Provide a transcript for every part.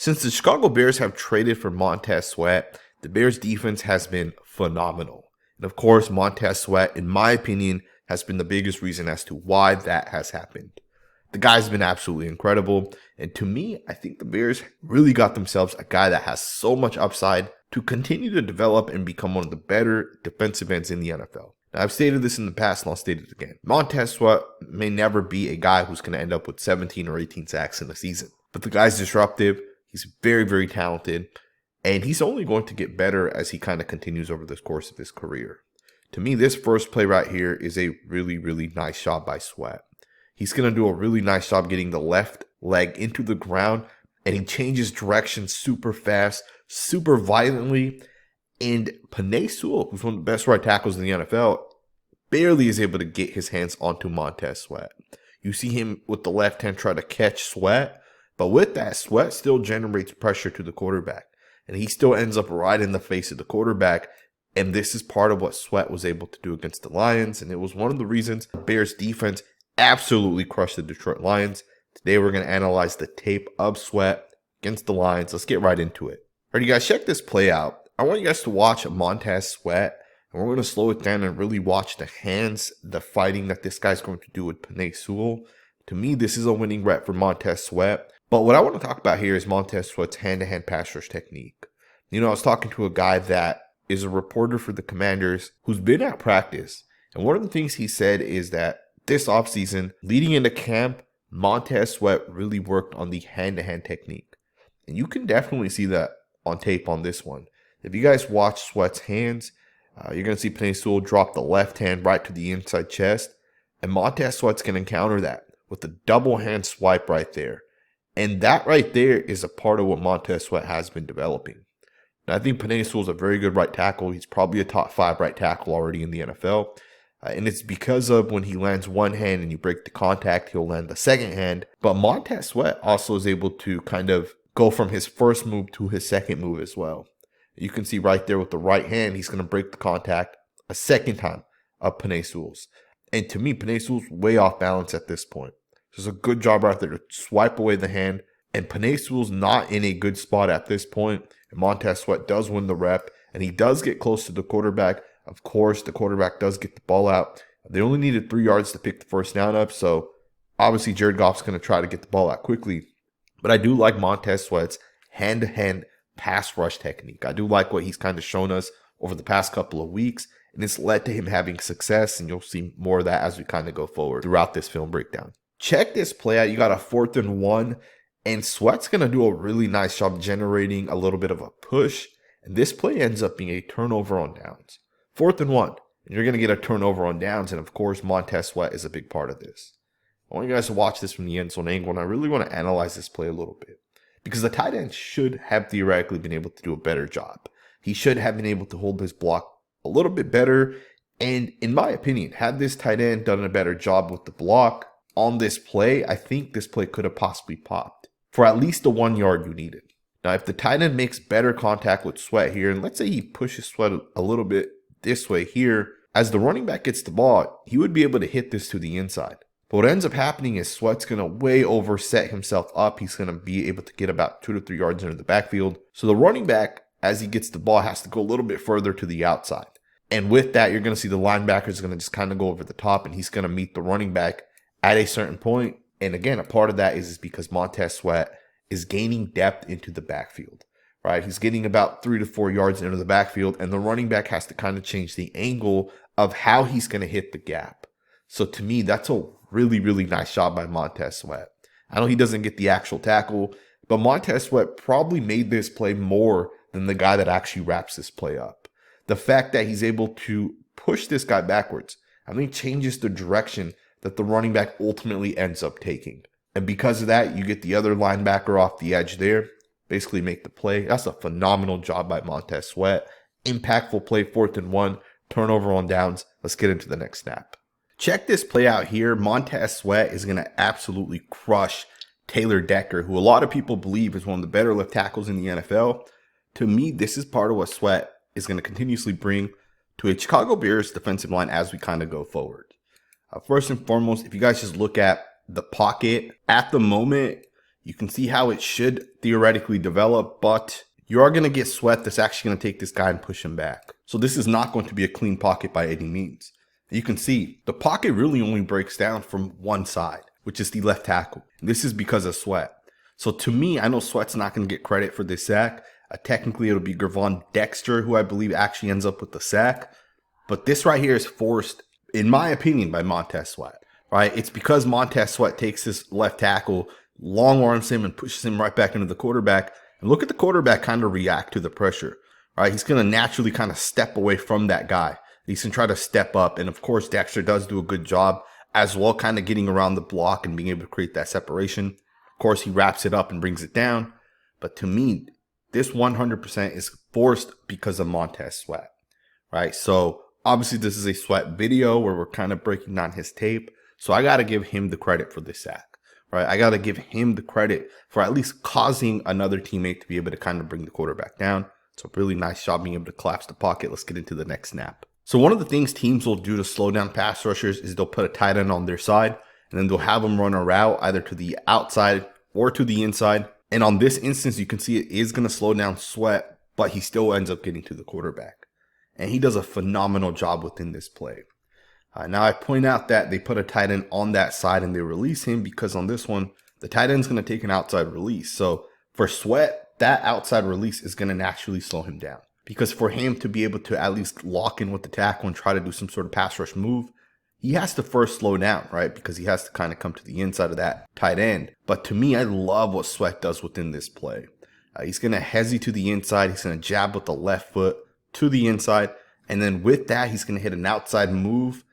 Since the Chicago Bears have traded for Montez Sweat, the Bears defense has been phenomenal. And of course, Montez Sweat, in my opinion, has been the biggest reason as to why that has happened. The guy's been absolutely incredible. And to me, I think the Bears really got themselves a guy that has so much upside to continue to develop and become one of the better defensive ends in the NFL. Now, I've stated this in the past and I'll state it again. Montez Sweat may never be a guy who's going to end up with 17 or 18 sacks in a season. But the guy's disruptive. He's very, very talented. And he's only going to get better as he kind of continues over the course of his career. To me, this first play right here is a really, really nice job by Sweat. He's going to do a really nice job getting the left leg into the ground. And he changes direction super fast, super violently. And Penei Sewell, who's one of the best right tackles in the NFL, barely is able to get his hands onto Montez Sweat. You see him with the left hand try to catch Sweat. But with that, Sweat still generates pressure to the quarterback. And he still ends up right in the face of the quarterback. And this is part of what Sweat was able to do against the Lions. And it was one of the reasons the Bears defense absolutely crushed the Detroit Lions. Today we're going to analyze the tape of Sweat against the Lions. Let's get right into it. Alright, you guys, check this play out. I want you guys to watch Montez Sweat. And we're going to slow it down and really watch the hands, the fighting that this guy's going to do with Penei Sewell. To me, this is a winning rep for Montez Sweat. But what I want to talk about here is Montez Sweat's hand-to-hand pass rush technique. You know, I was talking to a guy that is a reporter for the Commanders who's been at practice. And one of the things he said is that this offseason, leading into camp, Montez Sweat really worked on the hand-to-hand technique. And you can definitely see that on tape on this one. If you guys watch Sweat's hands, you're going to see Penei Sewell drop the left hand right to the inside chest. And Montez Sweat's going to counter that with a double hand swipe right there. And that right there is a part of what Montez Sweat has been developing. Now, I think Penei Sewell's a very good right tackle. He's probably a top 5 right tackle already in the NFL. And it's because of when he lands one hand and you break the contact, he'll land the second hand. But Montez Sweat also is able to kind of go from his first move to his second move as well. You can see right there with the right hand, he's going to break the contact a second time of Penei Sewell's. And to me, Penei Sewell's way off balance at this point. There's a good job right there to swipe away the hand. And Penei Sewell's not in a good spot at this point. And Montez Sweat does win the rep. And he does get close to the quarterback. Of course, the quarterback does get the ball out. They only needed 3 yards to pick the first down up. So obviously Jared Goff's going to try to get the ball out quickly. But I do like Montez Sweat's hand-to-hand pass rush technique. I do like what he's kind of shown us over the past couple of weeks. And it's led to him having success. And you'll see more of that as we kind of go forward throughout this film breakdown. Check this play out. You got a 4th and 1, and Sweat's going to do a really nice job generating a little bit of a push, and this play ends up being a turnover on downs. 4th and 1, and you're going to get a turnover on downs, and of course, Montez Sweat is a big part of this. I want you guys to watch this from the end zone angle, and I really want to analyze this play a little bit, because the tight end should have theoretically been able to do a better job. He should have been able to hold his block a little bit better, and in my opinion, had this tight end done a better job with the block on this play, I think this play could have possibly popped for at least the 1 yard you needed. Now, if the tight end makes better contact with Sweat here, and let's say he pushes Sweat a little bit this way here, as the running back gets the ball, he would be able to hit this to the inside. But what ends up happening is Sweat's going to way overset himself up. He's going to be able to get about 2 to 3 yards into the backfield. So the running back, as he gets the ball, has to go a little bit further to the outside. And with that, you're going to see the linebacker is going to just kind of go over the top, and he's going to meet the running back at a certain point. And again, a part of that is because Montez Sweat is gaining depth into the backfield, right? He's getting about 3 to 4 yards into the backfield, and the running back has to kind of change the angle of how he's going to hit the gap. So to me, that's a really, really nice job by Montez Sweat. I know he doesn't get the actual tackle, but Montez Sweat probably made this play more than the guy that actually wraps this play up. The fact that he's able to push this guy backwards, I think changes the direction that the running back ultimately ends up taking. And because of that, you get the other linebacker off the edge there, basically make the play. That's a phenomenal job by Montez Sweat. Impactful play, 4th and 1, turnover on downs. Let's get into the next snap. Check this play out here. Montez Sweat is going to absolutely crush Taylor Decker, who a lot of people believe is one of the better left tackles in the NFL. To me, this is part of what Sweat is going to continuously bring to a Chicago Bears defensive line as we kind of go forward. First and foremost, if you guys just look at the pocket at the moment, You can see how it should theoretically develop, but you are going to get Sweat that's actually going to take this guy and push him back. So this is not going to be a clean pocket by any means. You can see the pocket really only breaks down from one side, which is the left tackle. And this is because of Sweat. So to me, I know Sweat's not going to get credit for this sack. Technically, it'll be Gervon Dexter, who I believe actually ends up with the sack. But this right here is forced, in my opinion, by Montez Sweat. Right? It's because Montez Sweat takes this left tackle, long arms him, and pushes him right back into the quarterback. And look at the quarterback kind of react to the pressure. Right? He's going to naturally kind of step away from that guy. He's going to try to step up. And of course, Dexter does do a good job as well, kind of getting around the block and being able to create that separation. Of course, he wraps it up and brings it down. But to me, this 100% is forced because of Montez Sweat. Right? So obviously, this is a Sweat video where we're kind of breaking down his tape. So I got to give him the credit for this sack, right? I got to give him the credit for at least causing another teammate to be able to kind of bring the quarterback down. It's a really nice job being able to collapse the pocket. Let's get into the next snap. So one of the things teams will do to slow down pass rushers is they'll put a tight end on their side, and then they'll have them run a route either to the outside or to the inside. And on this instance, you can see it is going to slow down Sweat, but he still ends up getting to the quarterback. And he does a phenomenal job within this play. Now I point out that they put a tight end on that side and they release him because on this one, the tight end is going to take an outside release. So for Sweat, that outside release is going to naturally slow him down. Because for him to be able to at least lock in with the tackle and try to do some sort of pass rush move, he has to first slow down, right? Because he has to kind of come to the inside of that tight end. But to me, I love what Sweat does within this play. He's going to hesitate to the inside. He's going to jab with the left foot to the inside. And then with that, he's going to hit an outside move.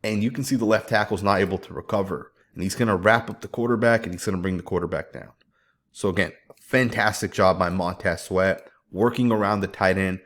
And you can see the left tackle is not able to recover. And he's going to wrap up the quarterback and he's going to bring the quarterback down. So again, fantastic job by Montez Sweat, working around the tight end,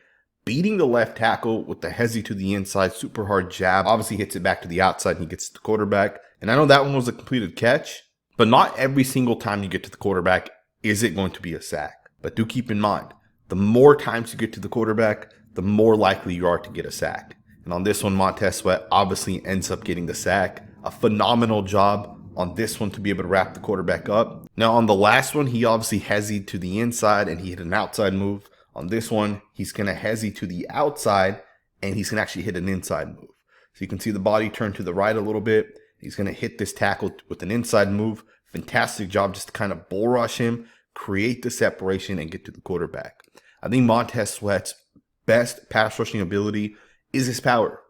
beating the left tackle with the hezzy to the inside, super hard jab. Obviously hits it back to the outside and he gets to the quarterback. And I know that one was a completed catch, but not every single time you get to the quarterback is it going to be a sack. But do keep in mind, the more times you get to the quarterback, the more likely you are to get a sack. And on this one, Montez Sweat obviously ends up getting the sack. A phenomenal job on this one to be able to wrap the quarterback up. Now on the last one, he obviously hezzied to the inside and he hit an outside move. On this one, he's going to hezzy to the outside and he's going to actually hit an inside move. So you can see the body turn to the right a little bit. He's going to hit this tackle with an inside move. Fantastic job just to kind of bull rush him, create the separation and get to the quarterback. I think Montez Sweat's best pass rushing ability is his power,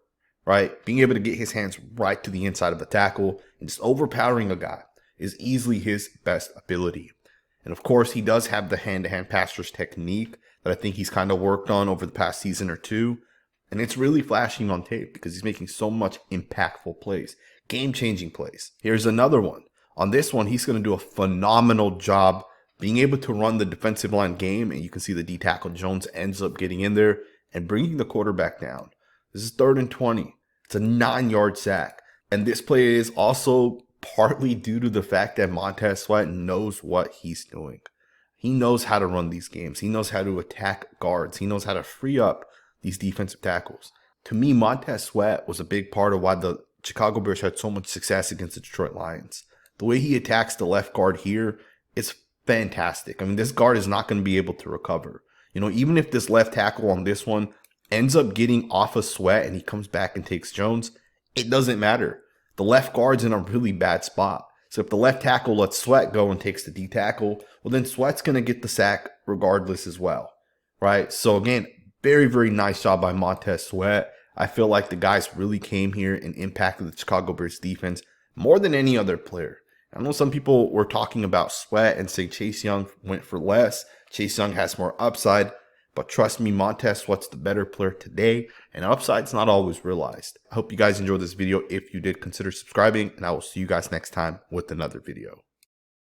right? Being able to get his hands right to the inside of the tackle and just overpowering a guy is easily his best ability. And of course, he does have the hand-to-hand pass rush technique that I think he's kind of worked on over the past season or two. And it's really flashing on tape because he's making so much impactful plays, game-changing plays. Here's another one. On this one, he's going to do a phenomenal job being able to run the defensive line game. And you can see the D tackle Jones ends up getting in there and bringing the quarterback down. This is 3rd and 20. It's a 9-yard sack. And this play is also partly due to the fact that Montez Sweat knows what he's doing. He knows how to run these games. He knows how to attack guards. He knows how to free up these defensive tackles. To me, Montez Sweat was a big part of why the Chicago Bears had so much success against the Detroit Lions. The way he attacks the left guard here is fantastic. I mean, this guard is not going to be able to recover. You know, even if this left tackle on this one ends up getting off of Sweat and he comes back and takes Jones, it doesn't matter. The left guard's in a really bad spot. So if the left tackle lets Sweat go and takes the D tackle, well then Sweat's going to get the sack regardless as well, right? So again, very, very nice job by Montez Sweat. I feel like the guys really came here and impacted the Chicago Bears defense more than any other player. I know some people were talking about Sweat and saying Chase Young went for less. Chase Young has more upside. But trust me, Montez Sweat's the better player today, and upside's not always realized. I hope you guys enjoyed this video. If you did, consider subscribing, and I will see you guys next time with another video.